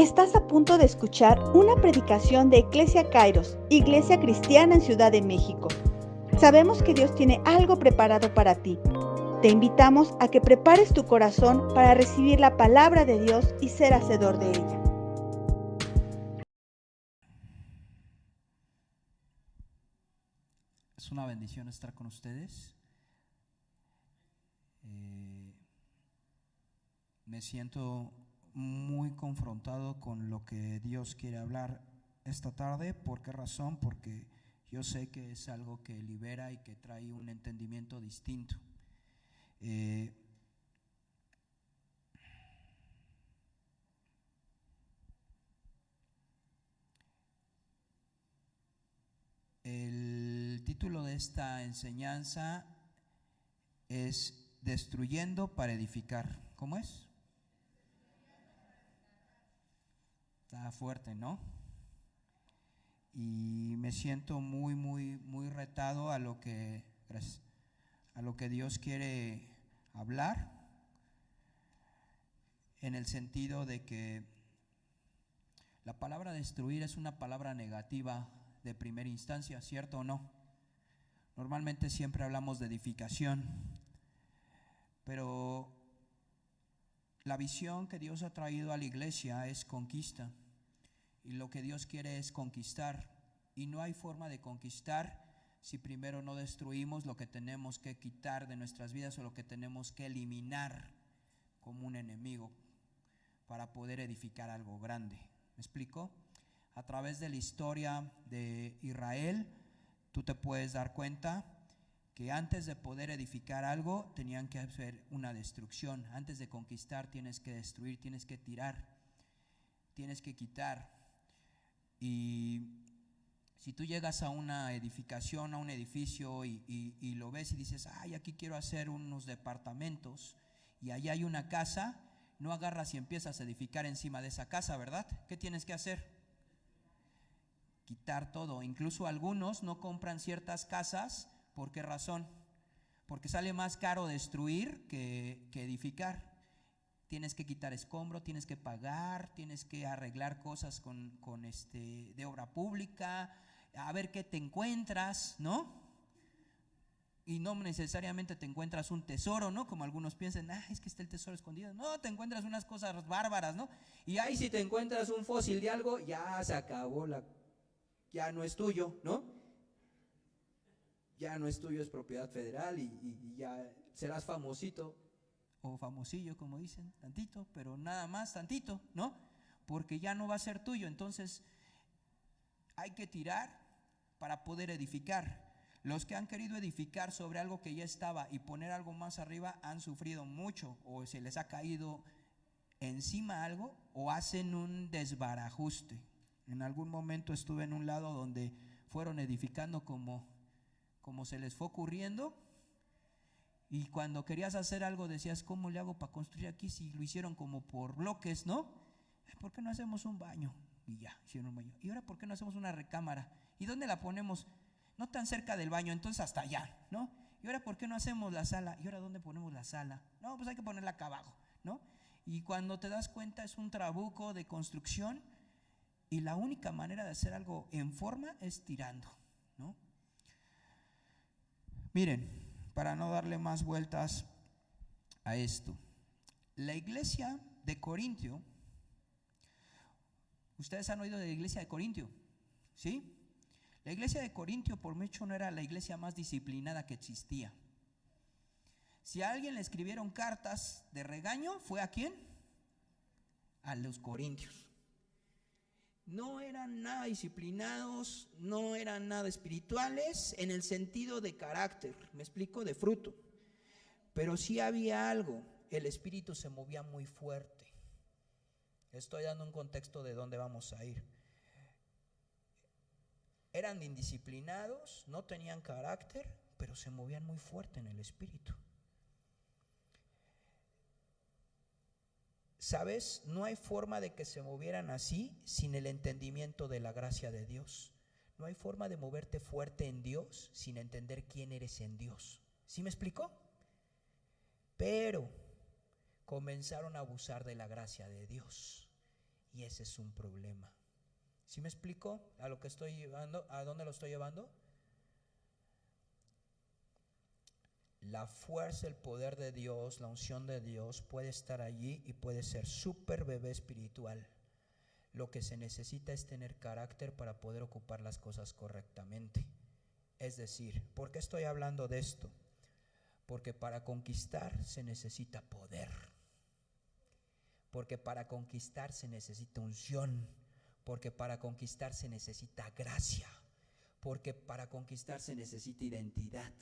Estás a punto de escuchar una predicación de Iglesia Kairos, Iglesia Cristiana en Ciudad de México. Sabemos que Dios tiene algo preparado para ti. Te invitamos a que prepares tu corazón para recibir la palabra de Dios y ser hacedor de ella. Es una bendición estar con ustedes. Me siento muy confrontado con lo que Dios quiere hablar esta tarde. ¿Por qué razón? Porque yo sé que es algo que libera y que trae un entendimiento distinto. El título de esta enseñanza es Destruyendo para edificar. ¿Cómo es? Está fuerte, ¿no? Y me siento muy retado a lo que Dios quiere hablar, en el sentido de que la palabra destruir es una palabra negativa de primera instancia, ¿cierto o no? Normalmente siempre hablamos de edificación, pero la visión que Dios ha traído a la iglesia es conquista, y lo que Dios quiere es conquistar, y no hay forma de conquistar si primero no destruimos lo que tenemos que quitar de nuestras vidas o lo que tenemos que eliminar como un enemigo para poder edificar algo grande. ¿Me explico? A través de la historia de Israel, tú te puedes dar cuenta que antes de poder edificar algo, tenían que hacer una destrucción. Antes de conquistar, tienes que destruir, tienes que tirar, tienes que quitar. Y si tú llegas a una edificación, a un edificio y lo ves y dices, ay, aquí quiero hacer unos departamentos y allá hay una casa, no agarras y empiezas a edificar encima de esa casa, ¿verdad? ¿Qué tienes que hacer? Quitar todo. Incluso algunos no compran ciertas casas. ¿Por qué razón? Porque sale más caro destruir que edificar. Tienes que quitar escombro, tienes que pagar, tienes que arreglar cosas de obra pública, a ver qué te encuentras, ¿no? Y no necesariamente te encuentras un tesoro, ¿no? Como algunos piensan, es que está el tesoro escondido. No, te encuentras unas cosas bárbaras, ¿no? Y ahí si te encuentras un fósil de algo, ya se acabó, ya no es tuyo, ¿no? Ya no es tuyo, es propiedad federal y ya serás famosito o famosillo, como dicen, tantito, pero nada más tantito, ¿no? Porque ya no va a ser tuyo. Entonces hay que tirar para poder edificar. Los que han querido edificar sobre algo que ya estaba y poner algo más arriba han sufrido mucho, o se les ha caído encima algo, o hacen un desbarajuste. En algún momento estuve en un lado donde fueron edificando como se les fue ocurriendo, y cuando querías hacer algo decías, ¿cómo le hago para construir aquí si lo hicieron como por bloques, ¿no? ¿Por qué no hacemos un baño? Y ya, hicieron un baño. ¿Y ahora por qué no hacemos una recámara? ¿Y dónde la ponemos? No tan cerca del baño, entonces hasta allá, ¿no? ¿Y ahora por qué no hacemos la sala? ¿Y ahora dónde ponemos la sala? No, pues hay que ponerla acá abajo, ¿no? Y cuando te das cuenta es un trabuco de construcción, y la única manera de hacer algo en forma es tirando, ¿no? Miren, para no darle más vueltas a esto, la iglesia de Corintio, ustedes han oído de la iglesia de Corintio, ¿sí? La iglesia de Corintio por mucho no era la iglesia más disciplinada que existía. Si a alguien le escribieron cartas de regaño, ¿fue a quién? A los corintios. No eran nada disciplinados, no eran nada espirituales en el sentido de carácter, me explico, de fruto. Pero sí había algo, el espíritu se movía muy fuerte. Estoy dando un contexto de dónde vamos a ir. Eran indisciplinados, no tenían carácter, pero se movían muy fuerte en el espíritu. ¿Sabes? No hay forma de que se movieran así sin el entendimiento de la gracia de Dios. No hay forma de moverte fuerte en Dios sin entender quién eres en Dios. ¿Sí me explicó? Pero comenzaron a abusar de la gracia de Dios Y ese es un problema. ¿Sí me explico a lo que estoy llevando? ¿A dónde lo estoy llevando? La fuerza, el poder de Dios, la unción de Dios puede estar allí y puede ser súper bebé espiritual. Lo que se necesita es tener carácter para poder ocupar las cosas correctamente. Es decir, ¿por qué estoy hablando de esto? Porque para conquistar se necesita poder. Porque para conquistar se necesita unción. Porque para conquistar se necesita gracia. Porque para conquistar se necesita identidad.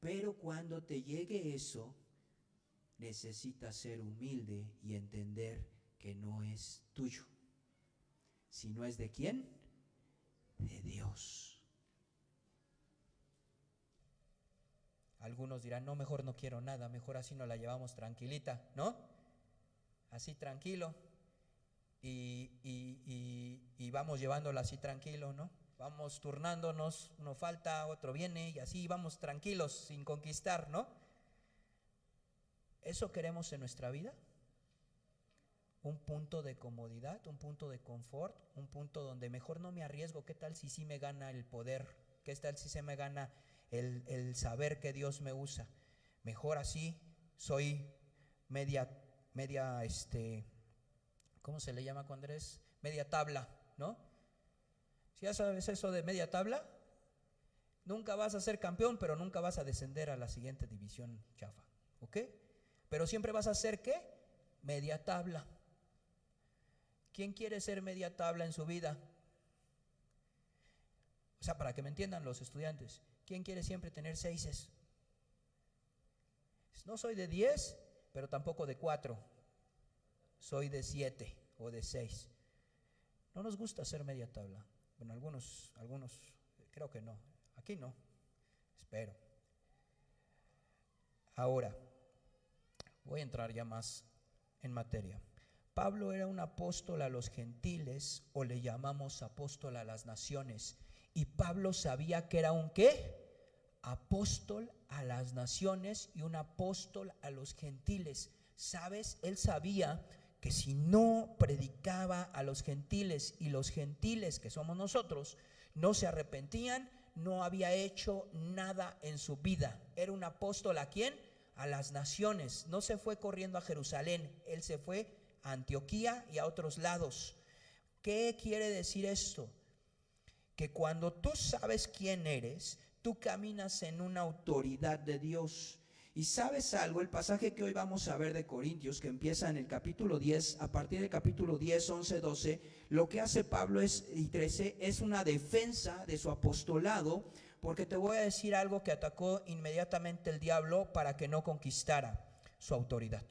Pero cuando te llegue eso, necesitas ser humilde y entender que no es tuyo. Si no es de quién, de Dios. Algunos dirán, no, mejor no quiero nada, mejor así nos la llevamos tranquilita, ¿no? Así tranquilo. Y vamos llevándola así tranquilo, ¿no? Vamos turnándonos, uno falta, otro viene y así vamos tranquilos, sin conquistar, ¿no? ¿Eso queremos en nuestra vida? Un punto de comodidad, un punto de confort, un punto donde mejor no me arriesgo. ¿Qué tal si sí me gana el poder? ¿Qué tal si se me gana el saber que Dios me usa? Mejor así, soy media, ¿cómo se le llama cuando eres? Media tabla, ¿no? Si ya sabes eso de media tabla, nunca vas a ser campeón, pero nunca vas a descender a la siguiente división chafa, ¿ok? Pero siempre vas a ser, ¿qué? Media tabla. ¿Quién quiere ser media tabla en su vida? O sea, para que me entiendan los estudiantes, ¿quién quiere siempre tener 6? No soy de 10, pero tampoco de 4. Soy de 7 o de 6. No nos gusta ser media tabla. Bueno, algunos creo que no. Aquí no, espero. Ahora, voy a entrar ya más en materia. Pablo era un apóstol a los gentiles, o le llamamos apóstol a las naciones. Y Pablo sabía que era un ¿qué? Apóstol a las naciones y un apóstol a los gentiles. ¿Sabes? Él sabía que si no predicaba a los gentiles y los gentiles, que somos nosotros, no se arrepentían, no había hecho nada en su vida. Era un apóstol ¿a quién? A las naciones. No se fue corriendo a Jerusalén, él se fue a Antioquía y a otros lados. ¿Qué quiere decir esto? Que cuando tú sabes quién eres, tú caminas en una autoridad de Dios. Y sabes algo, el pasaje que hoy vamos a ver de Corintios, que empieza en el capítulo 10, a partir del capítulo 10, 11, 12, lo que hace Pablo y 13 es una defensa de su apostolado, porque te voy a decir algo que atacó inmediatamente el diablo para que no conquistara su autoridad.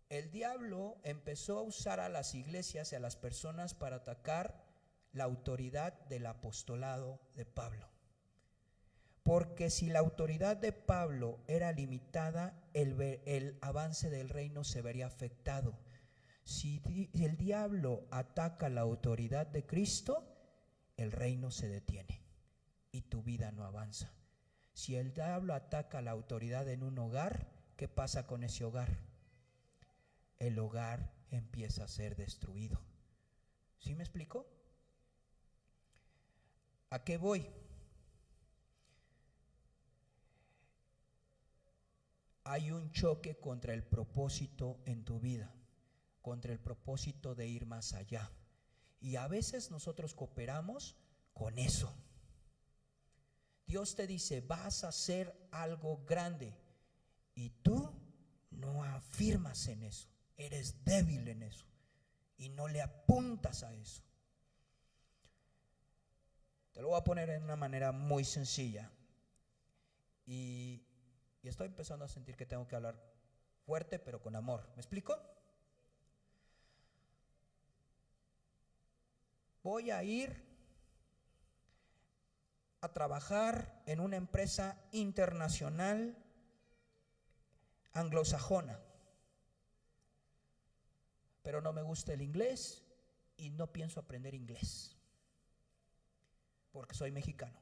El diablo empezó a usar a las iglesias y a las personas para atacar la autoridad del apostolado de Pablo. Porque si la autoridad de Pablo era limitada, el avance del reino se vería afectado. Si el diablo ataca la autoridad de Cristo, el reino se detiene y tu vida no avanza. Si el diablo ataca la autoridad en un hogar, ¿qué pasa con ese hogar? El hogar empieza a ser destruido. ¿Sí me explico? ¿A qué voy? Hay un choque contra el propósito en tu vida, contra el propósito de ir más allá. Y a veces nosotros cooperamos con eso. Dios te dice, vas a hacer algo grande, y tú no afirmas en eso, eres débil en eso, y no le apuntas a eso. Te lo voy a poner en una manera muy sencilla. Y estoy empezando a sentir que tengo que hablar fuerte, pero con amor. ¿Me explico? Voy a ir a trabajar en una empresa internacional anglosajona, pero no me gusta el inglés y no pienso aprender inglés, porque soy mexicano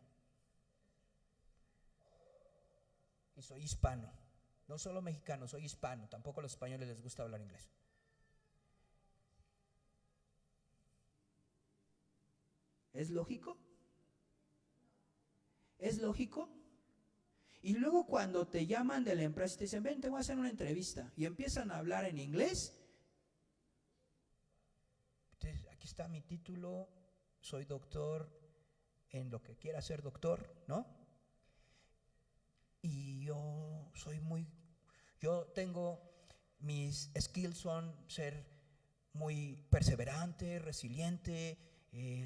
y soy hispano No solo mexicano, soy hispano. Tampoco a los españoles les gusta hablar inglés. ¿Es lógico? ¿Es lógico? Y luego cuando te llaman de la empresa y te dicen, ven, te voy a hacer una entrevista, y empiezan a hablar en inglés. Entonces, aquí está mi título, soy doctor en lo que quiera ser doctor, ¿no? Y yo tengo, mis skills son ser muy perseverante, resiliente,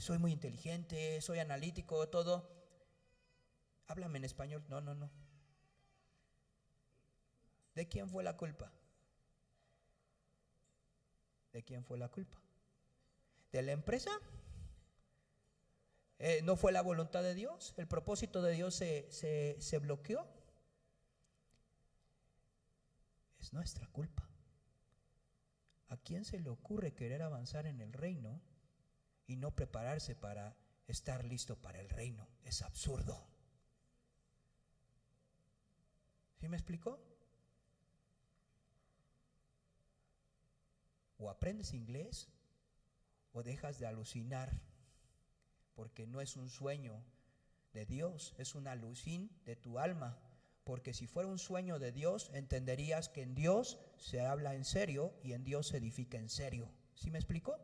soy muy inteligente, soy analítico, todo. Háblame en español. No. ¿De quién fue la culpa? ¿De quién fue la culpa? ¿De la empresa? ¿No fue la voluntad de Dios? ¿El propósito de Dios se bloqueó? Es nuestra culpa. ¿A quién se le ocurre querer avanzar en el reino y no prepararse para estar listo para el reino? Es absurdo. ¿Sí me explicó? O aprendes inglés o dejas de alucinar, porque no es un sueño de Dios, es un alucín de tu alma. Porque si fuera un sueño de Dios, entenderías que en Dios se habla en serio y en Dios se edifica en serio. ¿Sí me explicó?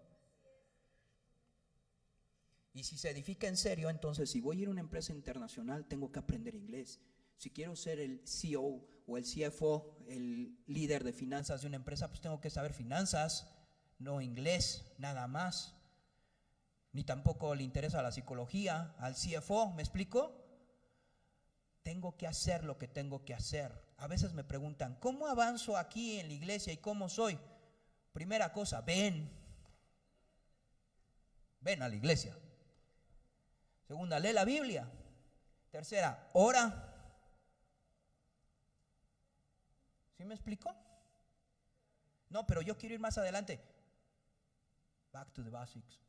Y si se edifica en serio, entonces si voy a ir a una empresa internacional, tengo que aprender inglés. Si quiero ser el CEO o el CFO, el líder de finanzas de una empresa, pues tengo que saber finanzas, no inglés, nada más. Ni tampoco le interesa la psicología al CFO, ¿me explico? Tengo que hacer lo que tengo que hacer. A veces me preguntan, ¿cómo avanzo aquí en la iglesia y cómo soy? Primera cosa, ven a la iglesia. Segunda, lee la Biblia. Tercera, ora. ¿Sí me explico? No, pero yo quiero ir más adelante. Back to the basics.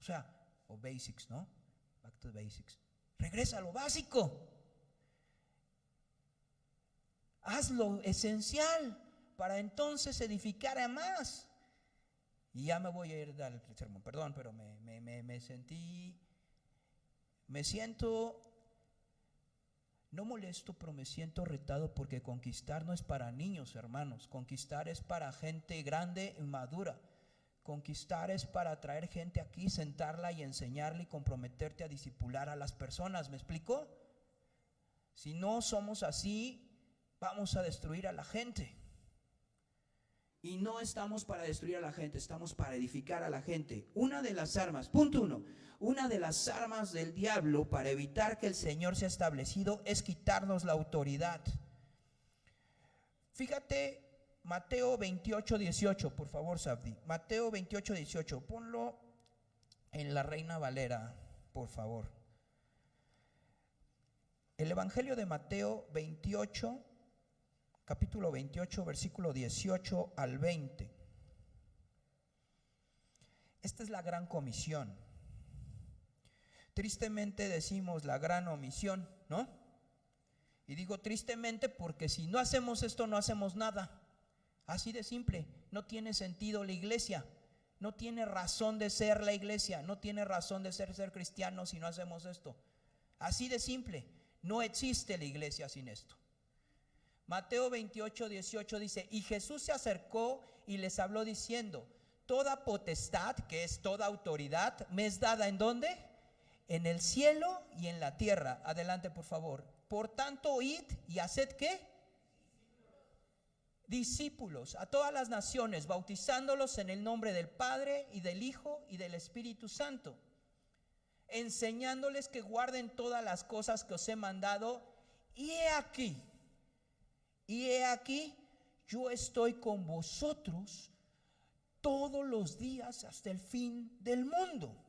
O basics, ¿no? Back to the basics. Regresa a lo básico. Haz lo esencial para entonces edificar a más. Y ya me voy a ir al sermón, perdón, pero me siento no molesto, pero me siento retado, porque conquistar no es para niños, hermanos. Conquistar es para gente grande y madura. Conquistar es para traer gente aquí, sentarla y enseñarle y comprometerte a discipular a las personas. ¿Me explico? Si no somos así, vamos a destruir a la gente. Y no estamos para destruir a la gente, estamos para edificar a la gente. Una de las armas, punto 1, una de las armas del diablo para evitar que el Señor sea establecido es quitarnos la autoridad. Fíjate, Mateo 28:18, por favor, Sabdi. Mateo 28:18, ponlo en la Reina Valera, por favor. El Evangelio de Mateo 28, capítulo 28, versículo 18 al 20. Esta es la gran comisión. Tristemente decimos la gran omisión, ¿no? Y digo tristemente porque si no hacemos esto, no hacemos nada. Así de simple. No tiene sentido la iglesia. No tiene razón de ser la iglesia. No tiene razón de ser cristianos si no hacemos esto. Así de simple. No existe la iglesia sin esto. Mateo 28:18 dice: y Jesús se acercó y les habló diciendo: toda potestad, que es toda autoridad, me es dada ¿en dónde? En el cielo y en la tierra. Adelante, por favor. Por tanto, id y haced ¿qué? Discípulos a todas las naciones, bautizándolos en el nombre del Padre y del Hijo y del Espíritu Santo, enseñándoles que guarden todas las cosas que os he mandado. Y he aquí, yo estoy con vosotros todos los días hasta el fin del mundo.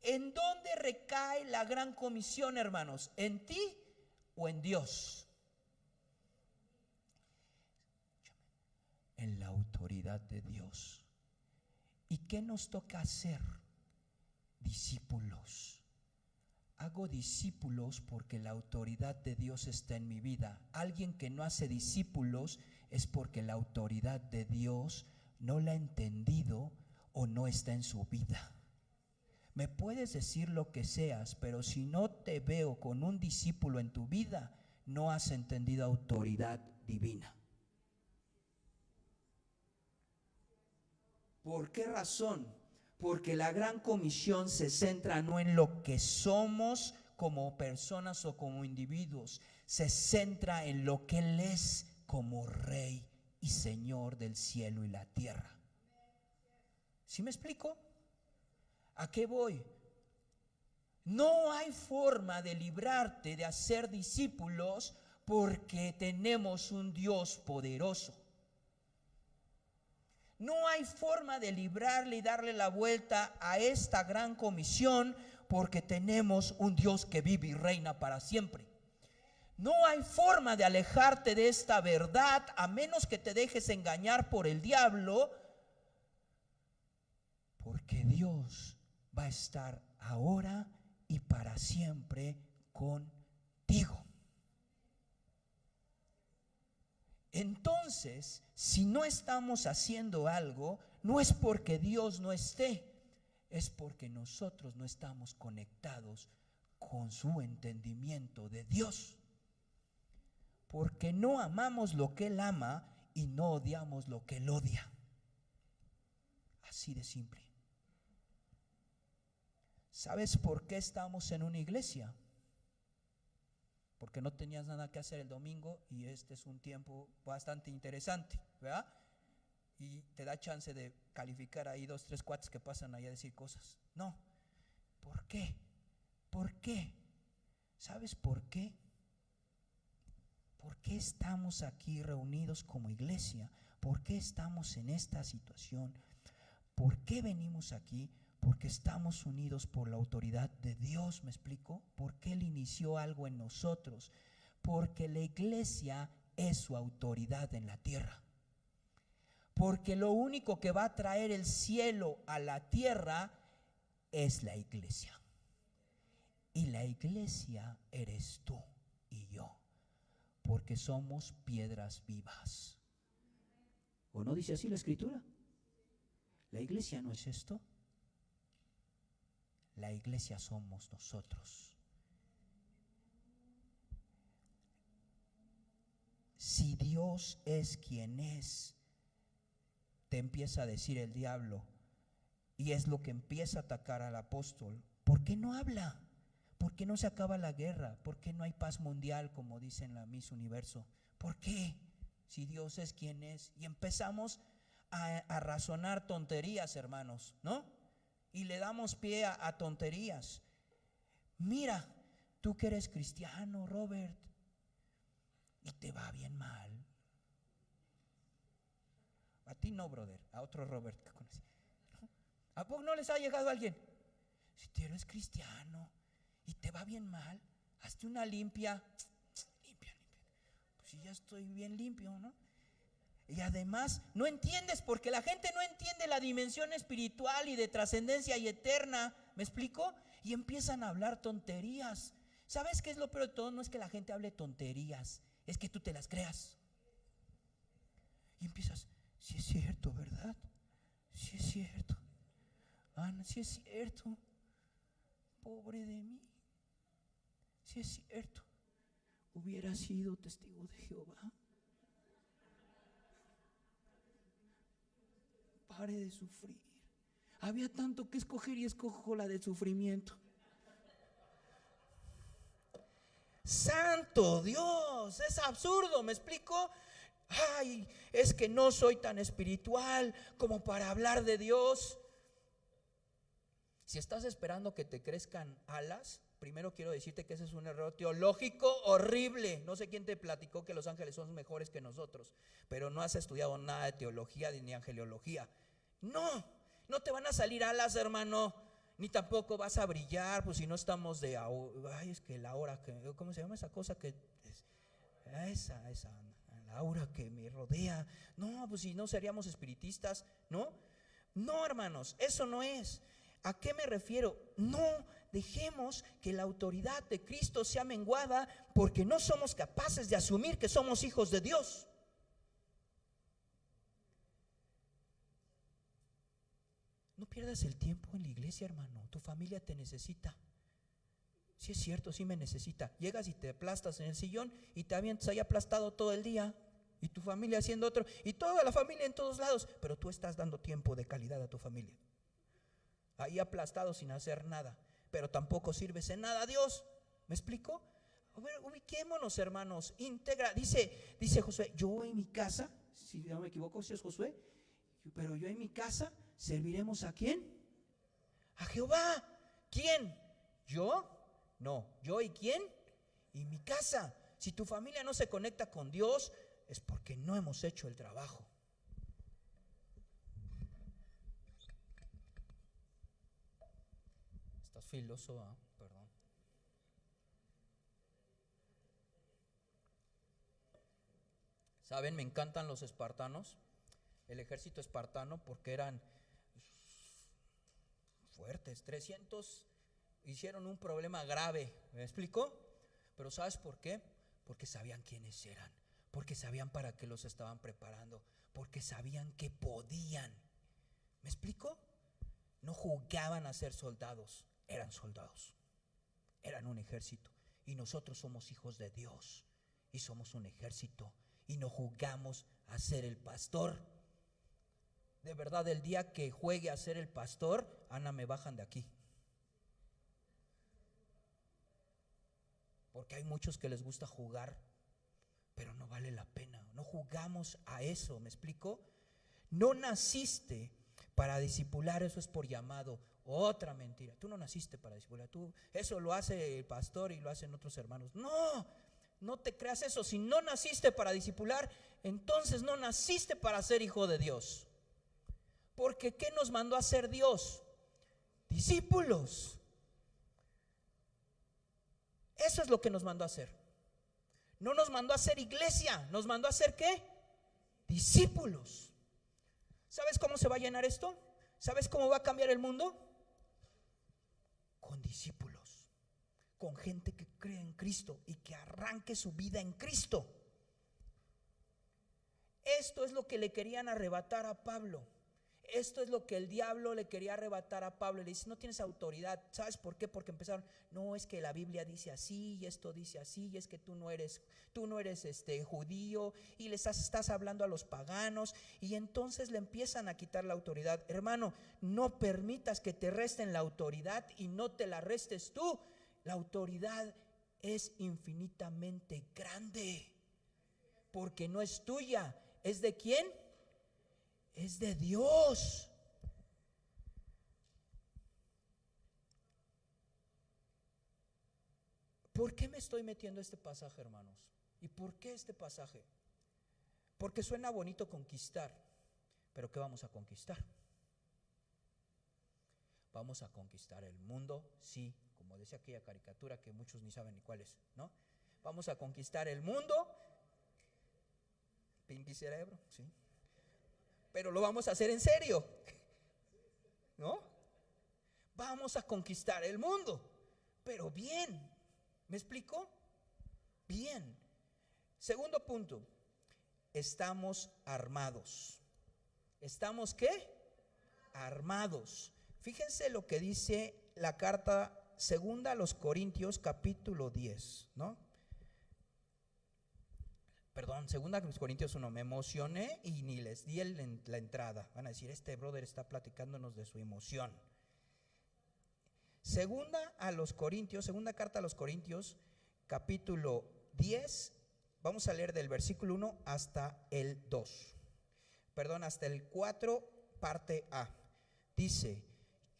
¿En dónde recae la gran comisión, hermanos? ¿En ti o en Dios? En la autoridad de Dios. ¿Y qué nos toca hacer? Discípulos. hago discípulos porque la autoridad de Dios está en mi vida. Alguien que no hace discípulos es porque la autoridad de Dios no la ha entendido o no está en su vida. Me puedes decir lo que seas, pero si no te veo con un discípulo en tu vida, no has entendido autoridad divina. ¿Por qué razón? Porque la gran comisión se centra no en lo que somos como personas o como individuos, se centra en lo que Él es como Rey y Señor del cielo y la tierra. ¿Sí me explico? ¿A qué voy? No hay forma de librarte de hacer discípulos porque tenemos un Dios poderoso. No hay forma de librarle y darle la vuelta a esta gran comisión porque tenemos un Dios que vive y reina para siempre. No hay forma de alejarte de esta verdad a menos que te dejes engañar por el diablo, porque Dios va a estar ahora y para siempre contigo. Entonces, si no estamos haciendo algo, no es porque Dios no esté, es porque nosotros no estamos conectados con su entendimiento de Dios. Porque no amamos lo que Él ama y no odiamos lo que Él odia. Así de simple. ¿Sabes por qué estamos en una iglesia? Porque no tenías nada que hacer el domingo y este es un tiempo bastante interesante, ¿verdad? Y te da chance de calificar ahí 2, 3 cuates que pasan ahí a decir cosas. No. ¿Por qué? ¿Por qué? ¿Sabes por qué? ¿Por qué estamos aquí reunidos como iglesia? ¿Por qué estamos en esta situación? ¿Por qué venimos aquí? Porque estamos unidos por la autoridad de Dios, ¿me explico? Porque Él inició algo en nosotros. Porque la iglesia es su autoridad en la tierra. Porque lo único que va a traer el cielo a la tierra es la iglesia. Y la iglesia eres tú y yo. Porque somos piedras vivas. ¿O no dice así la Escritura? La iglesia no es esto. La iglesia somos nosotros. Si Dios es quien es, te empieza a decir el diablo, y es lo que empieza a atacar al apóstol. ¿Por qué no habla? ¿Por qué no se acaba la guerra? ¿Por qué no hay paz mundial, como dice en la Miss Universo? ¿Por qué? Si Dios es quien es. Y empezamos a razonar tonterías, hermanos, ¿no? Y le damos pie a tonterías. Mira, tú que eres cristiano, Robert, y te va bien mal. A ti no, brother, a otro Robert que conocí. ¿A poco no les ha llegado alguien? Si tú eres cristiano y te va bien mal, hazte una limpia. Limpia. Pues si ya estoy bien limpio, ¿no? Y además no entiendes, porque la gente no entiende la dimensión espiritual y de trascendencia y eterna. ¿Me explico? Y empiezan a hablar tonterías. ¿Sabes qué es lo peor de todo? No es que la gente hable tonterías, es que tú te las creas. Y empiezas, sí es cierto, ¿verdad? Sí es cierto. Ana, sí es cierto. Pobre de mí. Sí es cierto. Hubiera sido testigo de Jehová. Pare de sufrir. Había tanto que escoger y escojo la del sufrimiento. Santo Dios, es absurdo, ¿me explico? Ay, es que no soy tan espiritual como para hablar de Dios. Si estás esperando que te crezcan alas, primero quiero decirte que ese es un error teológico horrible. No sé quién te platicó que los ángeles son mejores que nosotros, pero no has estudiado nada de teología ni angeliología. No te van a salir alas, hermano, ni tampoco vas a brillar, pues si no estamos de, ay, es que la aura, ¿cómo se llama esa cosa que esa la aura que me rodea? No, pues si no seríamos espiritistas, ¿no? No, hermanos, eso no es. ¿A qué me refiero? No dejemos que la autoridad de Cristo sea menguada porque no somos capaces de asumir que somos hijos de Dios. No pierdas el tiempo en la iglesia, hermano. Tu familia te necesita. Si es cierto, sí me necesita. Llegas y te aplastas en el sillón y te avientas ahí aplastado todo el día, y tu familia haciendo otro, y toda la familia en todos lados, pero tú estás dando tiempo de calidad a tu familia. Ahí aplastado sin hacer nada, pero tampoco sirves en nada a Dios. ¿Me explico? A ver, ubiquémonos, hermanos. Integra, dice Josué, yo en mi casa, si no me equivoco, si es Josué, pero yo en mi casa serviremos ¿a quién? A Jehová. ¿Quién? ¿Yo? No, ¿yo y quién? Y mi casa. Si tu familia no se conecta con Dios, es porque no hemos hecho el trabajo. Estás filoso, ¿eh? Perdón. ¿Saben? Me encantan los espartanos, el ejército espartano, porque eran fuertes. 300 hicieron un problema grave, ¿me explico? Pero ¿sabes por qué? Porque sabían quiénes eran, porque sabían para qué los estaban preparando, porque sabían que podían. ¿Me explico? No jugaban a ser soldados, eran soldados, eran un ejército. Y nosotros somos hijos de Dios y somos un ejército, y no jugamos a ser el pastor. De verdad, el día que juegue a ser el pastor, Ana, me bajan de aquí. Porque hay muchos que les gusta jugar, pero no vale la pena. No jugamos a eso, ¿me explico? No naciste para discipular, eso es por llamado. Otra mentira. Tú no naciste para discipular. Eso lo hace el pastor y lo hacen otros hermanos. No, no te creas eso. Si no naciste para discipular, entonces no naciste para ser hijo de Dios. Porque ¿qué nos mandó a hacer Dios? Discípulos. Eso es lo que nos mandó a hacer. No nos mandó a hacer iglesia, nos mandó a hacer ¿qué? Discípulos. ¿Sabes cómo se va a llenar esto? ¿Sabes cómo va a cambiar el mundo? Con discípulos, con gente que cree en Cristo y que arranque su vida en Cristo. Esto es lo que le querían arrebatar a Pablo. Esto es lo que el diablo le quería arrebatar a Pablo. Le dice, no tienes autoridad. ¿Sabes por qué? Porque empezaron, no, es que la Biblia dice así, y esto dice así, y es que tú no eres judío, y le estás hablando a los paganos. Y entonces le empiezan a quitar la autoridad. Hermano, no permitas que te resten la autoridad y no te la restes tú. La autoridad es infinitamente grande, porque no es tuya. ¿Es de quién? Es de Dios. ¿Por qué me estoy metiendo este pasaje, hermanos? ¿Y por qué este pasaje? Porque suena bonito conquistar, pero ¿qué vamos a conquistar? Vamos a conquistar el mundo, sí, como decía aquella caricatura que muchos ni saben ni cuál es, ¿no? Vamos a conquistar el mundo, Pinky Cerebro, sí. Pero lo vamos a hacer en serio, ¿no? Vamos a conquistar el mundo, pero bien. ¿Me explico? Bien. Segundo punto, estamos armados. ¿Estamos qué? Armados. Fíjense lo que dice la carta segunda a los Corintios, capítulo 10, ¿no? Perdón, segunda a los Corintios 1, me emocioné y ni les di la entrada. Van a decir, este brother está platicándonos de su emoción. Segunda carta a los Corintios, capítulo 10, vamos a leer del versículo 1 hasta el 2. Perdón, hasta el 4, parte A. Dice,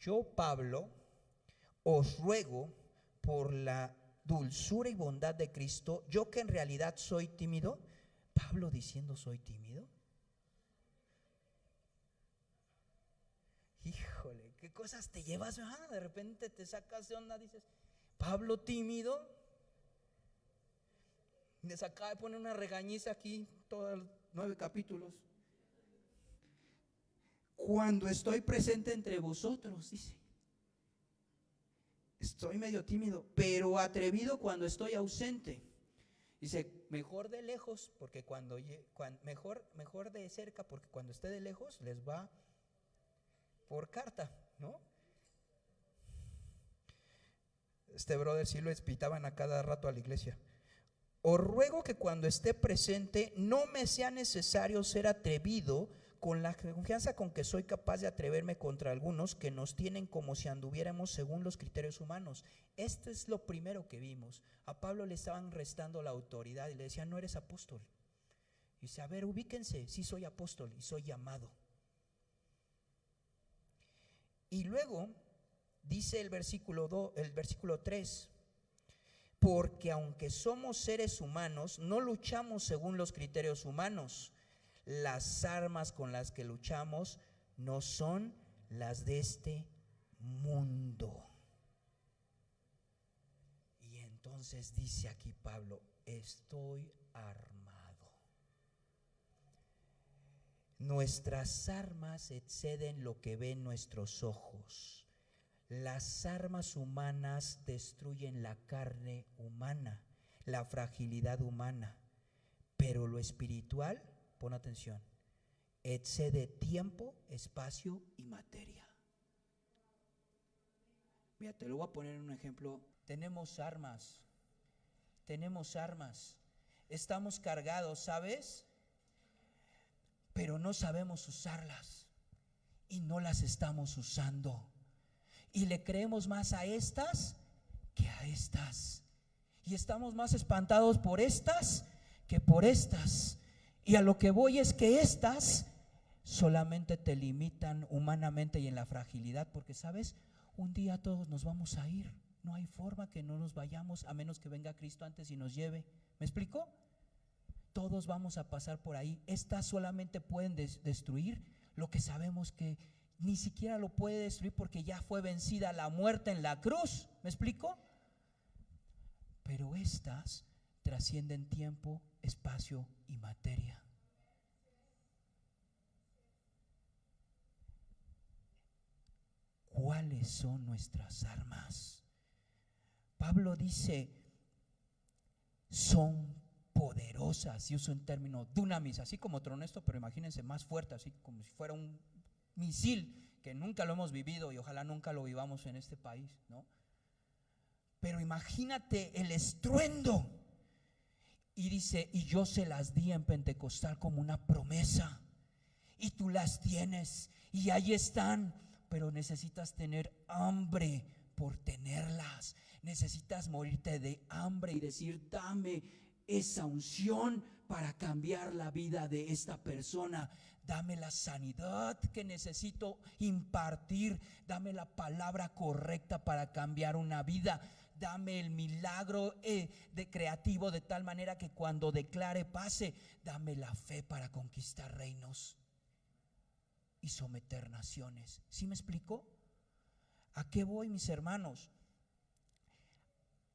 yo, Pablo, os ruego por la dulzura y bondad de Cristo, yo que en realidad soy tímido. Pablo diciendo soy tímido. Híjole, qué cosas te llevas, de repente te sacas de onda, dices, Pablo tímido. Les acaba de poner una regañiza aquí, todos los 9 capítulos. Cuando estoy presente entre vosotros, dice. estoy medio tímido, pero atrevido cuando estoy ausente. Dice, mejor de lejos, porque mejor de cerca, porque cuando esté de lejos les va por carta, ¿no? Este brother sí lo espitaban a cada rato a la iglesia. Os ruego que cuando esté presente no me sea necesario ser atrevido con la confianza con que soy capaz de atreverme contra algunos que nos tienen como si anduviéramos según los criterios humanos. Esto es lo primero que vimos. A Pablo le estaban restando la autoridad y le decían, no eres apóstol. Y dice, a ver, ubíquense, sí soy apóstol y soy llamado. Y luego dice el versículo 3, porque aunque somos seres humanos, no luchamos según los criterios humanos. Las armas con las que luchamos no son las de este mundo. Y entonces dice aquí Pablo, estoy armado. Nuestras armas exceden lo que ven nuestros ojos. Las armas humanas destruyen la carne humana, la fragilidad humana, pero lo espiritual, pon atención, excede tiempo, espacio y materia. Mira, te lo voy a poner en un ejemplo. Tenemos armas, estamos cargados, ¿sabes? Pero no sabemos usarlas y no las estamos usando. Y le creemos más a estas que a estas. Y estamos más espantados por estas que por estas. Y a lo que voy es que estas solamente te limitan humanamente y en la fragilidad, porque sabes, un día todos nos vamos a ir. No hay forma que no nos vayamos a menos que venga Cristo antes y nos lleve. ¿Me explico? Todos vamos a pasar por ahí. Estas solamente pueden destruir lo que sabemos que ni siquiera lo puede destruir porque ya fue vencida la muerte en la cruz. ¿Me explico? Pero estas trascienden tiempo, espacio y materia. ¿Cuáles son nuestras armas? Pablo dice, son poderosas, y uso un término dunamis, así como tronesto, pero imagínense más fuerte, así como si fuera un misil, que nunca lo hemos vivido y ojalá nunca lo vivamos en este país, ¿no? Pero imagínate el estruendo. Y dice, y yo se las di en Pentecostal como una promesa, y tú las tienes, y ahí están, pero necesitas tener hambre por tenerlas. Necesitas morirte de hambre y decir, dame esa unción para cambiar la vida de esta persona. Dame la sanidad que necesito impartir. Dame la palabra correcta para cambiar una vida. Dame el milagro de creativo de tal manera que cuando declare pase. Dame la fe para conquistar reinos y someter naciones. ¿Sí me explico? ¿A qué voy, mis hermanos?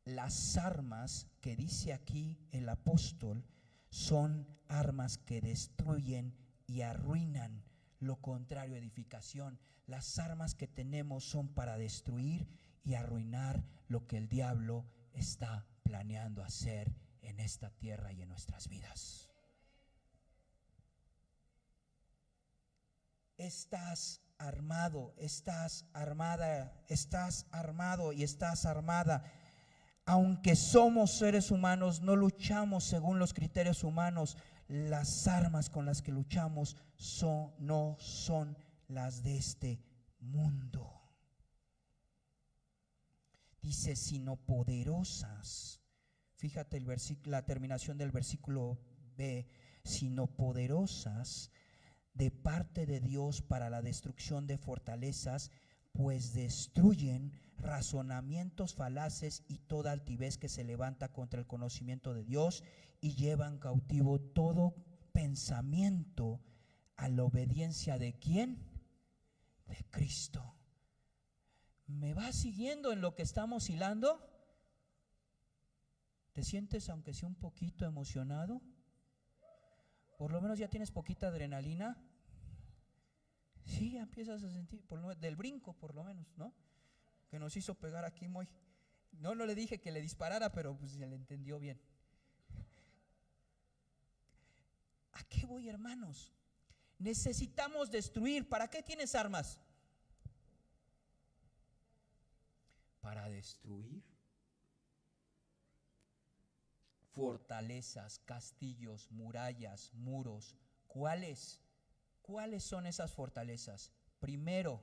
Las armas que dice aquí el apóstol son armas que destruyen y arruinan, lo contrario, edificación. Las armas que tenemos son para destruir y arruinar lo que el diablo está planeando hacer en esta tierra y en nuestras vidas. Estás armado, estás armada, estás armado y estás armada. Aunque somos seres humanos, no luchamos según los criterios humanos. Las armas con las que luchamos no son las de este mundo. Dice, sino poderosas. Fíjate la terminación del versículo B. Sino poderosas de parte de Dios para la destrucción de fortalezas, pues destruyen razonamientos falaces y toda altivez que se levanta contra el conocimiento de Dios, y llevan cautivo todo pensamiento a la obediencia ¿de quién? De Cristo. ¿Me vas siguiendo en lo que estamos hilando? ¿Te sientes aunque sea un poquito emocionado? Por lo menos ya tienes poquita adrenalina. Sí, ya empiezas a sentir, por lo menos, del brinco por lo menos, ¿no? que nos hizo pegar aquí muy. No le dije que le disparara, pero pues se le entendió bien. ¿A qué voy, hermanos? Necesitamos destruir. ¿Para qué tienes armas? Para destruir fortalezas, castillos, murallas, muros. ¿Cuáles? ¿Cuáles son esas fortalezas? Primero,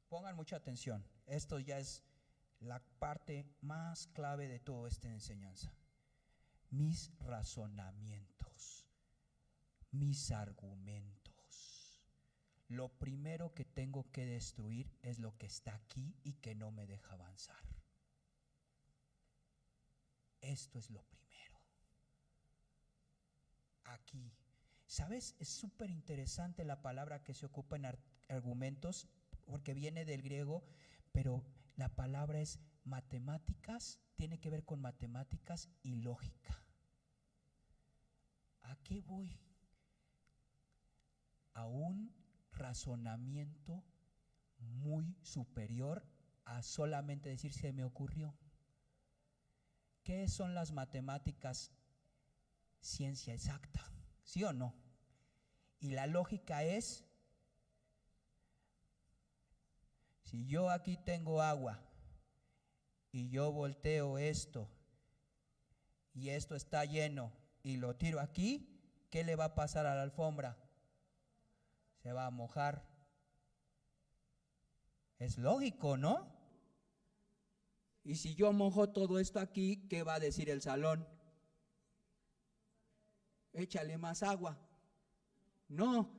pongan mucha atención. Esto ya es la parte más clave de toda esta enseñanza. Mis razonamientos, mis argumentos. Lo primero que tengo que destruir es lo que está aquí y que no me deja avanzar. Esto es lo primero. Aquí. ¿Sabes? Es súper interesante la palabra que se ocupa en argumentos, porque viene del griego, pero la palabra es matemáticas, tiene que ver con matemáticas y lógica. ¿A qué voy? A un razonamiento muy superior a solamente decir se me ocurrió. ¿Qué son las matemáticas? Ciencia exacta, ¿sí o no? Y la lógica es, si yo aquí tengo agua y yo volteo esto y esto está lleno y lo tiro aquí, ¿qué le va a pasar a la alfombra? Se va a mojar. Es lógico, ¿no? Y si yo mojo todo esto aquí, ¿qué va a decir el salón? Échale más agua. No,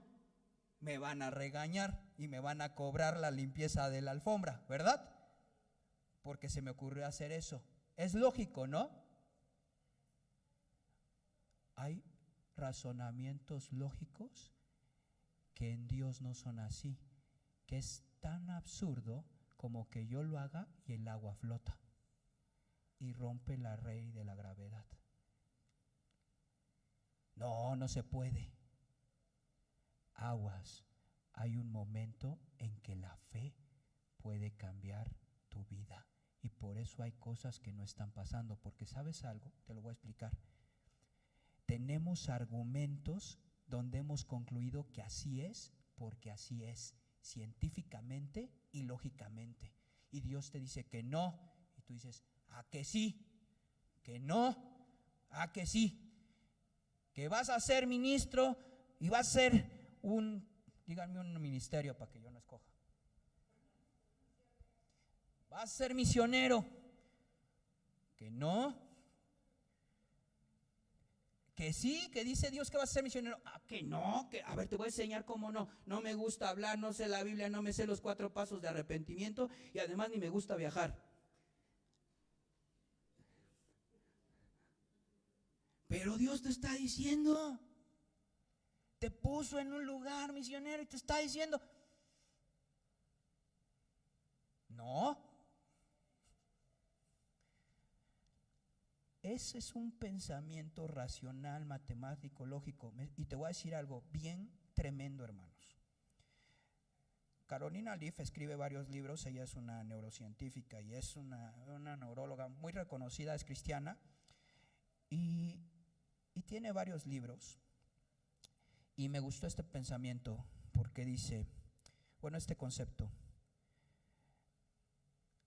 me van a regañar y me van a cobrar la limpieza de la alfombra, ¿verdad? Porque se me ocurrió hacer eso. Es lógico, ¿no? Hay razonamientos lógicos que en Dios no son así, que es tan absurdo como que yo lo haga y el agua flota y rompe la ley de la gravedad. No, no se puede. Aguas, hay un momento en que la fe puede cambiar tu vida y por eso hay cosas que no están pasando, porque ¿sabes algo? Te lo voy a explicar. Tenemos argumentos donde hemos concluido que así es, porque así es, científicamente y lógicamente. Y Dios te dice que no, y tú dices, ¿a que sí? Que no, ¿a que sí? Que vas a ser ministro y vas a ser díganme un ministerio para que yo no escoja. Vas a ser misionero. Que no. Que sí, que dice Dios que vas a ser misionero. Ah, que no, que a ver, te voy a enseñar cómo no. No me gusta hablar, no sé la Biblia, no me sé los 4 pasos de arrepentimiento y además ni me gusta viajar. Pero Dios te está diciendo, te puso en un lugar misionero y te está diciendo, no. Ese es un pensamiento racional, matemático, lógico. Y te voy a decir algo bien tremendo, hermanos. Carolina Leaf escribe varios libros, ella es una neurocientífica y es una neuróloga muy reconocida, es cristiana, y tiene varios libros. Y me gustó este pensamiento porque dice, bueno, este concepto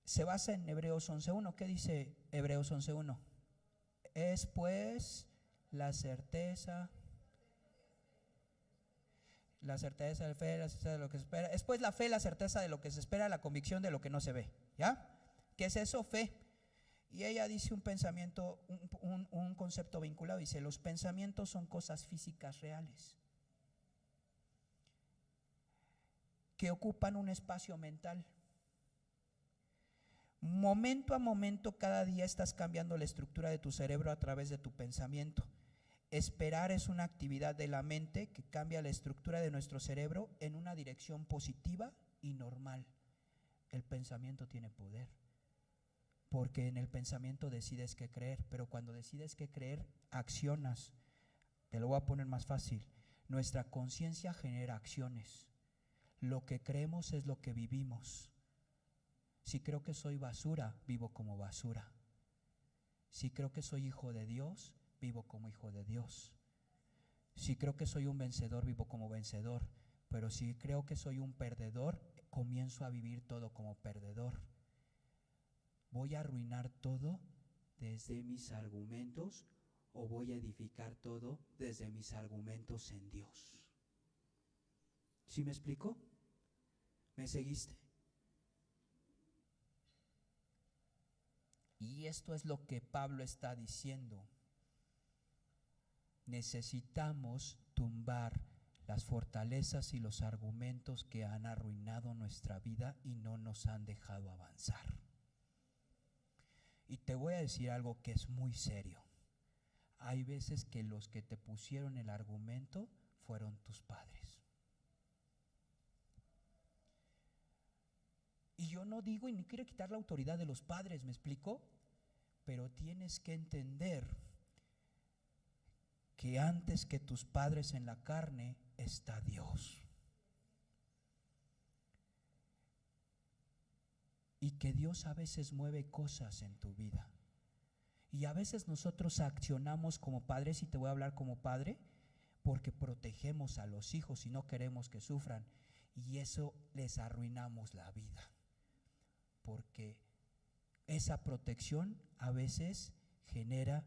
se basa en Hebreos 11.1. ¿Qué dice Hebreos 11.1? Es pues la certeza de fe, la certeza de lo que se espera. Es pues la fe, la certeza de lo que se espera, la convicción de lo que no se ve. ¿Ya? ¿Qué es eso? Fe. Y ella dice un pensamiento, un concepto vinculado. Dice, los pensamientos son cosas físicas reales que ocupan un espacio mental. Momento a momento, cada día estás cambiando la estructura de tu cerebro a través de tu pensamiento. Esperar es una actividad de la mente que cambia la estructura de nuestro cerebro en una dirección positiva y normal. El pensamiento tiene poder, porque en el pensamiento decides qué creer, pero cuando decides qué creer, accionas. Te lo voy a poner más fácil. Nuestra conciencia genera acciones. Lo que creemos es lo que vivimos. Si creo que soy basura, vivo como basura. Si creo que soy hijo de Dios, vivo como hijo de Dios. Si creo que soy un vencedor, vivo como vencedor. Pero si creo que soy un perdedor, comienzo a vivir todo como perdedor. ¿Voy a arruinar todo desde mis argumentos o voy a edificar todo desde mis argumentos en Dios? ¿Sí me explico? ¿Me seguiste? Y esto es lo que Pablo está diciendo. Necesitamos tumbar las fortalezas y los argumentos que han arruinado nuestra vida y no nos han dejado avanzar. Y te voy a decir algo que es muy serio. Hay veces que los que te pusieron el argumento fueron tus padres. Y yo no digo y ni quiero quitar la autoridad de los padres, ¿me explico? Pero tienes que entender que antes que tus padres en la carne está Dios. Y que Dios a veces mueve cosas en tu vida. Y a veces nosotros accionamos como padres, y te voy a hablar como padre, porque protegemos a los hijos y no queremos que sufran. Y eso les arruinamos la vida. Porque esa protección a veces genera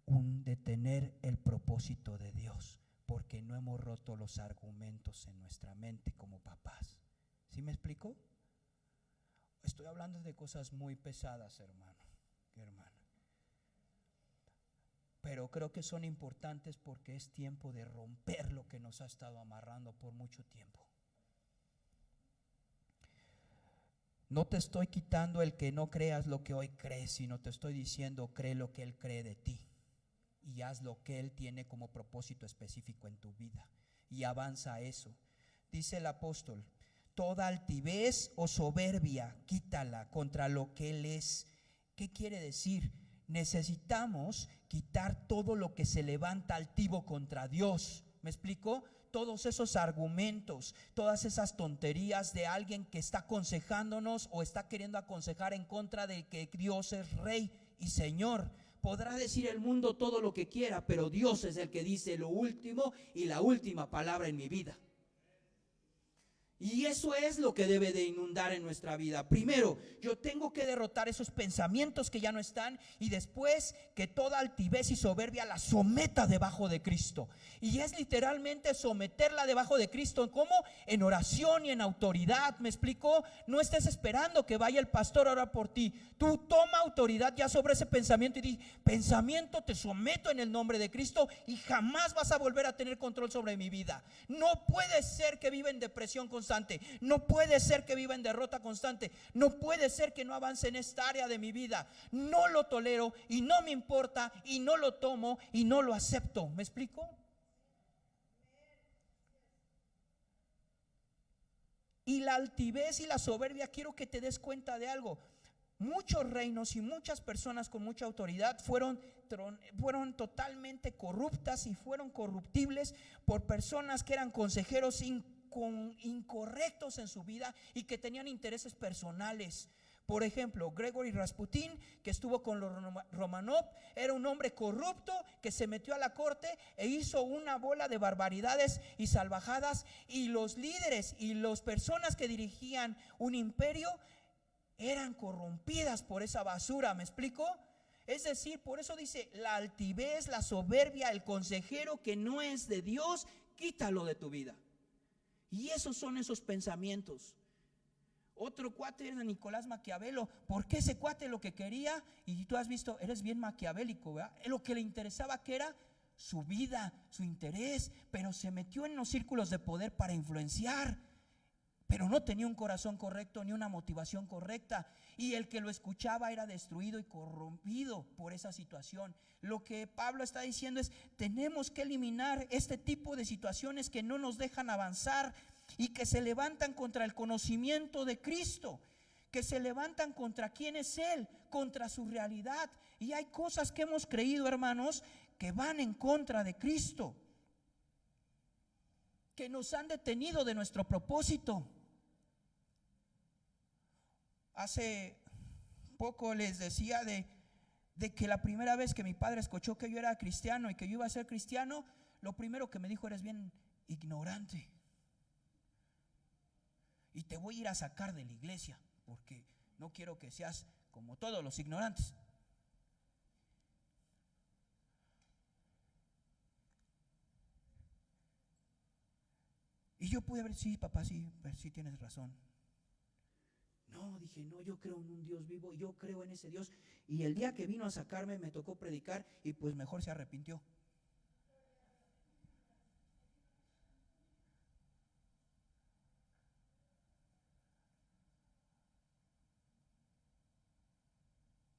un detener el propósito de Dios, porque no hemos roto los argumentos en nuestra mente como papás. ¿Sí me explico? Estoy hablando de cosas muy pesadas, hermano, hermana. Pero creo que son importantes porque es tiempo de romper lo que nos ha estado amarrando por mucho tiempo. No te estoy quitando el que no creas lo que hoy crees, sino te estoy diciendo, cree lo que Él cree de ti y haz lo que Él tiene como propósito específico en tu vida y avanza a eso. Dice el apóstol, toda altivez o soberbia, quítala contra lo que Él es. ¿Qué quiere decir? Necesitamos quitar todo lo que se levanta altivo contra Dios. ¿Me explico? Todos esos argumentos, todas esas tonterías de alguien que está aconsejándonos o está queriendo aconsejar en contra de que Dios es Rey y Señor. Podrá decir el mundo todo lo que quiera, pero Dios es el que dice lo último y la última palabra en mi vida. Y eso es lo que debe de inundar en nuestra vida. Primero, yo tengo que derrotar esos pensamientos que ya no están, y después que toda altivez y soberbia la someta debajo de Cristo. Y es literalmente someterla debajo de Cristo. ¿Cómo? En oración y en autoridad. ¿Me explico? No estés esperando que vaya el pastor a orar por ti. Tú toma autoridad ya sobre ese pensamiento y di, pensamiento, te someto en el nombre de Cristo y jamás vas a volver a tener control sobre mi vida. No puede ser que viva en depresión constante. No puede ser que viva en derrota constante. No puede ser que no avance en esta área de mi vida. No lo tolero y no me importa y no lo tomo y no lo acepto. ¿Me explico? Y la altivez y la soberbia, quiero que te des cuenta de algo. Muchos reinos y muchas personas con mucha autoridad fueron totalmente corruptas y fueron corruptibles por personas que eran consejeros incorrectos en su vida y que tenían intereses personales. Por ejemplo, Gregory Rasputin, que estuvo con los Romanov, era un hombre corrupto que se metió a la corte e hizo una bola de barbaridades y salvajadas, y los líderes y las personas que dirigían un imperio eran corrompidas por esa basura. ¿Me explico? Es decir, por eso dice, la altivez, la soberbia, el consejero que no es de Dios, quítalo de tu vida. Y esos son esos pensamientos. Otro cuate era Nicolás Maquiavelo. ¿Por qué ese cuate lo que quería? Y tú has visto, eres bien maquiavélico, ¿verdad? Lo que le interesaba que era su vida, su interés, pero se metió en los círculos de poder para influenciar, pero no tenía un corazón correcto ni una motivación correcta, y el que lo escuchaba era destruido y corrompido por esa situación. Lo que Pablo está diciendo es, tenemos que eliminar este tipo de situaciones que no nos dejan avanzar y que se levantan contra el conocimiento de Cristo, que se levantan contra quién es Él, contra su realidad. Y hay cosas que hemos creído, hermanos, que van en contra de Cristo, que nos han detenido de nuestro propósito. hace poco les decía de que la primera vez que mi padre escuchó que yo era cristiano y que yo iba a ser cristiano, lo primero que me dijo: eres bien ignorante y te voy a ir a sacar de la iglesia porque no quiero que seas como todos los ignorantes. Y yo pude ver, sí, papá, sí tienes razón. No, dije, no, yo creo en un Dios vivo, yo creo en ese Dios. Y el día que vino a sacarme me tocó predicar y pues mejor se arrepintió.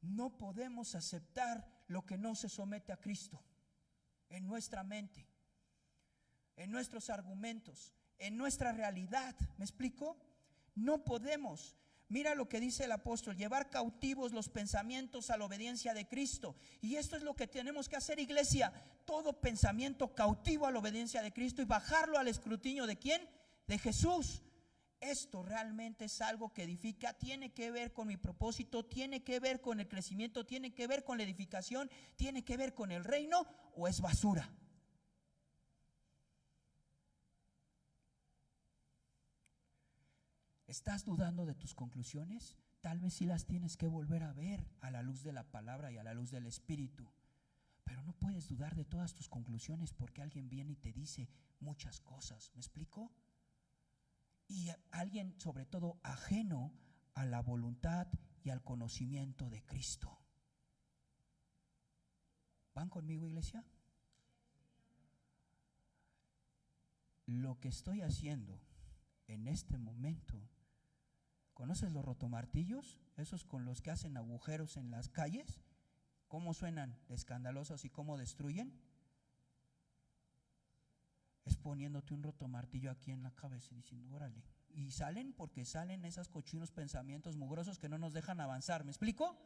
No podemos aceptar lo que no se somete a Cristo en nuestra mente, en nuestros argumentos, en nuestra realidad. ¿Me explico? No podemos. Mira lo que dice el apóstol: llevar cautivos los pensamientos a la obediencia de Cristo. Y esto es lo que tenemos que hacer, iglesia: todo pensamiento cautivo a la obediencia de Cristo y bajarlo al escrutinio ¿de quién? De Jesús. Esto realmente es algo que edifica, tiene que ver con mi propósito, tiene que ver con el crecimiento, tiene que ver con la edificación, tiene que ver con el reino, o es basura. ¿Estás dudando de tus conclusiones? Tal vez sí las tienes que volver a ver a la luz de la palabra y a la luz del Espíritu. Pero no puedes dudar de todas tus conclusiones porque alguien viene y te dice muchas cosas. ¿Me explico? Y alguien sobre todo ajeno a la voluntad y al conocimiento de Cristo. ¿Van conmigo, iglesia? Lo que estoy haciendo en este momento, ¿conoces los rotomartillos? Esos con los que hacen agujeros en las calles. ¿Cómo suenan de escandalosos y cómo destruyen? Es poniéndote un rotomartillo aquí en la cabeza y diciendo: órale. Y salen porque salen esos cochinos pensamientos mugrosos que no nos dejan avanzar. ¿Me explico?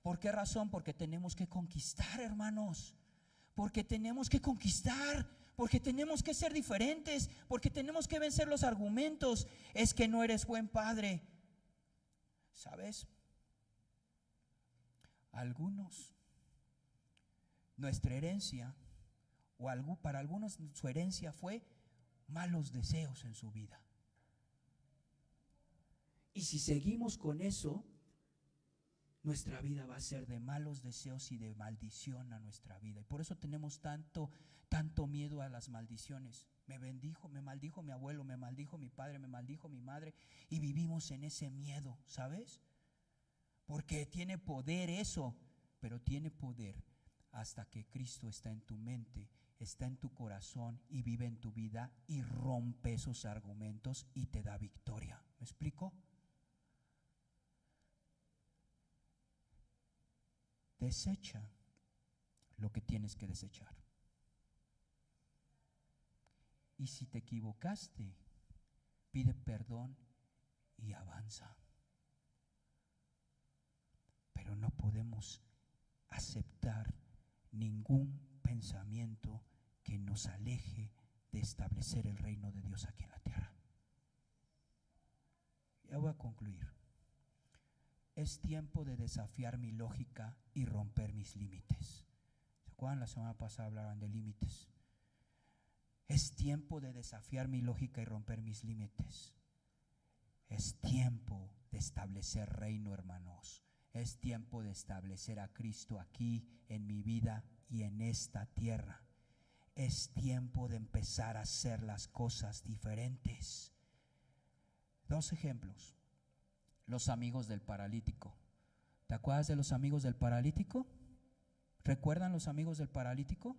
¿Por qué razón? Porque tenemos que conquistar, hermanos. Porque tenemos que conquistar. Porque tenemos que ser diferentes. Porque tenemos que vencer los argumentos. Es que no eres buen padre. ¿Sabes? Algunos, nuestra herencia, o para algunos su herencia fue malos deseos en su vida. Y si seguimos con eso, nuestra vida va a ser de malos deseos y de maldición a nuestra vida. Y por eso tenemos tanto miedo a las maldiciones. Me maldijo mi abuelo, me maldijo mi padre, me maldijo mi madre. Y vivimos en ese miedo, ¿sabes? Porque tiene poder eso, pero tiene poder hasta que Cristo está en tu mente, está en tu corazón y vive en tu vida y rompe esos argumentos y te da victoria. ¿Me explico? Desecha lo que tienes que desechar. Y si te equivocaste, pide perdón y avanza. Pero no podemos aceptar ningún pensamiento que nos aleje de establecer el reino de Dios aquí en la tierra. Ya voy a concluir. Es tiempo de desafiar mi lógica y romper mis límites. ¿Se acuerdan? La semana pasada hablaban de límites. Es tiempo de desafiar mi lógica y romper mis límites. Es tiempo de establecer reino, hermanos. Es tiempo de establecer a Cristo aquí en mi vida y en esta tierra. Es tiempo de empezar a hacer las cosas diferentes. 2 ejemplos. Los amigos del paralítico. ¿Te acuerdas de los amigos del paralítico? ¿Recuerdan los amigos del paralítico?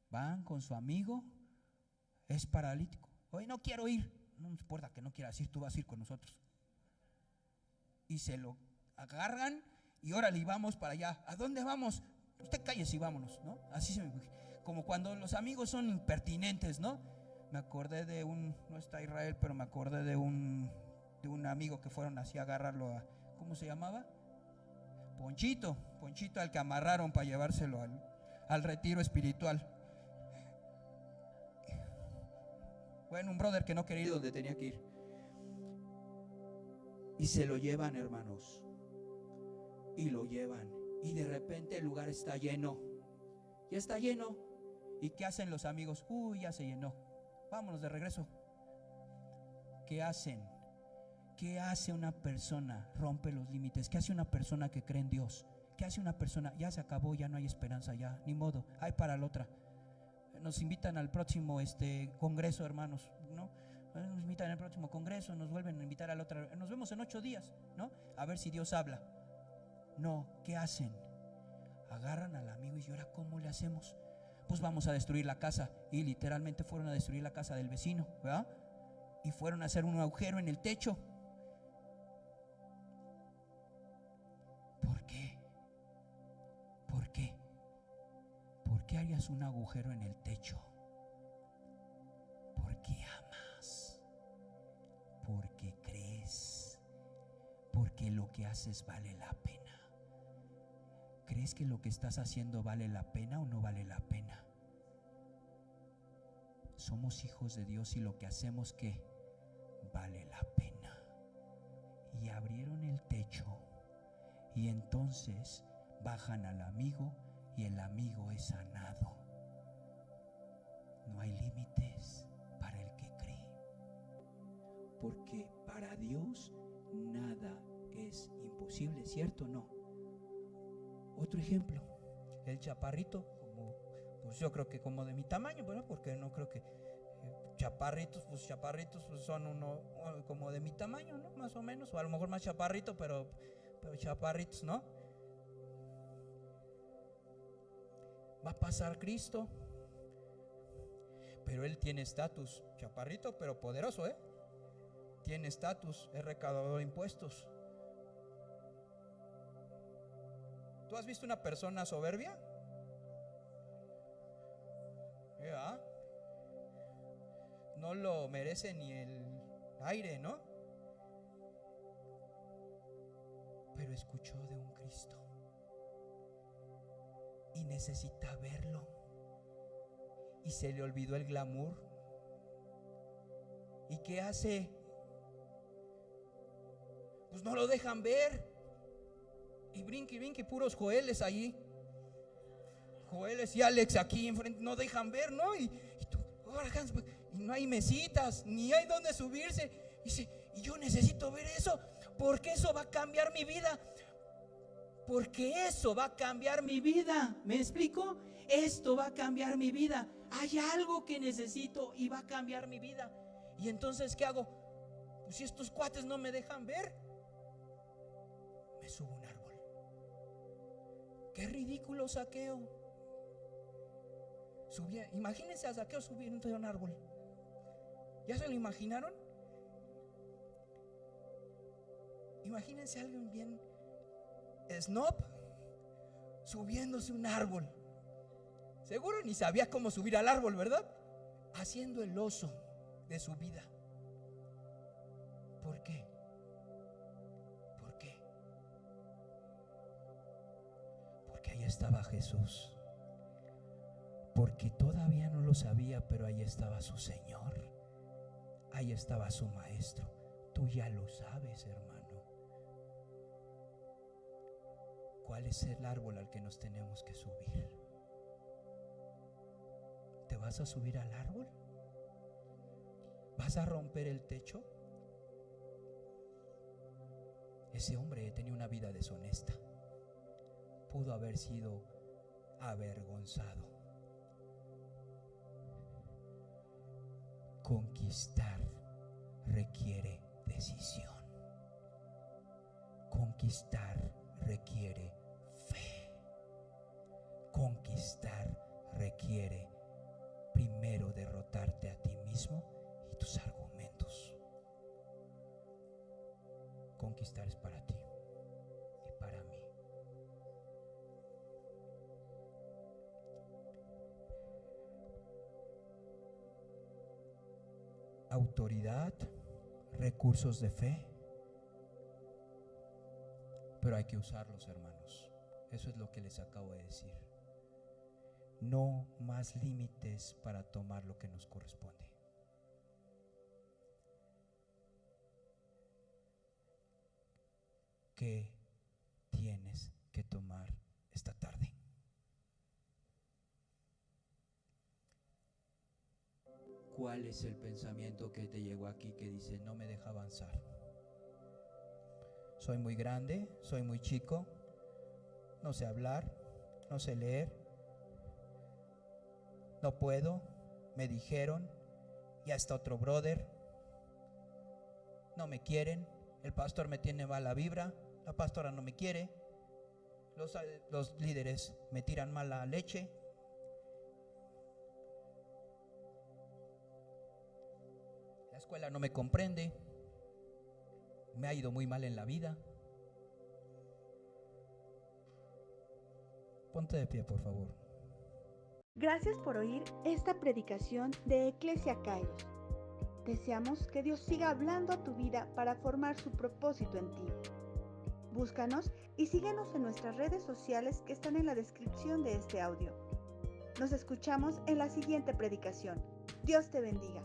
Van con su amigo, es paralítico. Hoy no quiero ir. No importa que no quieras ir, tú vas a ir con nosotros. Y se lo agarran y órale, vamos para allá. ¿A dónde vamos? Usted cállese y vámonos, ¿no? Así se me, como cuando los amigos son impertinentes, ¿no? Me acordé de no está Israel, pero me acordé de un amigo que fueron así a agarrarlo a, ¿cómo se llamaba? Ponchito al que amarraron para llevárselo al retiro espiritual. Bueno, un brother que no quería ir donde tenía que ir. Y se lo llevan, hermanos. Y lo llevan. Y de repente el lugar está lleno. Ya está lleno. ¿Y qué hacen los amigos? Uy, ya se llenó. Vámonos de regreso. ¿Qué hacen? ¿Qué hace una persona? Rompe los límites. ¿Qué hace una persona que cree en Dios? ¿Qué hace una persona? Ya se acabó, ya no hay esperanza, ya, ni modo, hay para la otra. Nos invitan al próximo congreso, hermanos, ¿no? Nos invitan al próximo congreso, nos vuelven a invitar al otro. Nos vemos en 8 días, ¿no? A ver si Dios habla. No, ¿qué hacen? Agarran al amigo y ahora ¿cómo le hacemos? Pues vamos a destruir la casa. Y literalmente fueron a destruir la casa del vecino, ¿verdad? Y fueron a hacer un agujero en el techo. ¿Por qué? ¿Por qué? ¿Por qué harías un agujero en el techo? Porque amas, porque crees, porque lo que haces vale la pena. ¿Crees que lo que estás haciendo vale la pena o no vale la pena? Somos hijos de Dios y lo que hacemos que vale la pena. Y abrieron el techo y entonces bajan al amigo y el amigo es sanado. No hay límites para el que cree, porque para Dios nada es imposible, ¿cierto o no? Otro ejemplo, el chaparrito, pues yo creo que como de mi tamaño, ¿verdad? Porque no creo que chaparritos pues son uno como de mi tamaño, ¿no? Más o menos, o a lo mejor más chaparrito, pero chaparritos, ¿no? Va a pasar Cristo, pero Él tiene estatus, chaparrito pero poderoso, tiene estatus, es recaudador de impuestos. ¿Tú has visto una persona soberbia? No lo merece ni el aire, ¿no? Pero escuchó de un Cristo y necesita verlo, y se le olvidó el glamour. ¿Y qué hace? Pues no lo dejan ver. Y brinque, puros Joeles allí. Joeles y Alex aquí enfrente no dejan ver, ¿no? Y no hay mesitas, ni hay donde subirse. Y yo necesito ver eso, porque eso va a cambiar mi vida. Porque eso va a cambiar mi vida. ¿Me explico? Esto va a cambiar mi vida. Hay algo que necesito y va a cambiar mi vida. Y entonces, ¿qué hago? Pues si estos cuates no me dejan ver, me subo a un árbol. Qué ridículo Zaqueo. Imagínense a Zaqueo subiendo a un árbol. ¿Ya se lo imaginaron? Imagínense a alguien bien snob subiéndose un árbol. Seguro ni sabía cómo subir al árbol, ¿verdad? Haciendo el oso de su vida. ¿Por qué? ¿Por qué? Porque ahí estaba Jesús. Porque todavía no lo sabía, pero ahí estaba su Señor. Ahí estaba su Maestro. Tú ya lo sabes, hermano. ¿Cuál es el árbol al que nos tenemos que subir? ¿Te vas a subir al árbol? ¿Vas a romper el techo? Ese hombre tenía una vida deshonesta. Pudo haber sido avergonzado. Conquistar requiere decisión. Conquistar requiere fe. Conquistar requiere primero derrotarte a ti mismo y tus argumentos. Conquistar es para ti y para mí. Autoridad, recursos de fe, pero hay que usarlos, hermanos. Eso es lo que les acabo de decir. No más límites para tomar lo que nos corresponde. ¿Qué tienes que tomar esta tarde? ¿Cuál es el pensamiento que te llegó aquí que dice no me deja avanzar? Soy muy grande, soy muy chico, no sé hablar, no sé leer, no puedo, me dijeron, y hasta otro brother, no me quieren, el pastor me tiene mala vibra, la pastora no me quiere, los líderes me tiran mala leche. La escuela no me comprende, me ha ido muy mal en la vida. Ponte de pie, por favor. Gracias por oír esta predicación de Iglesia Kairos. Deseamos que Dios siga hablando a tu vida para formar su propósito en ti. Búscanos y síguenos en nuestras redes sociales que están en la descripción de este audio. Nos escuchamos en la siguiente predicación. Dios te bendiga.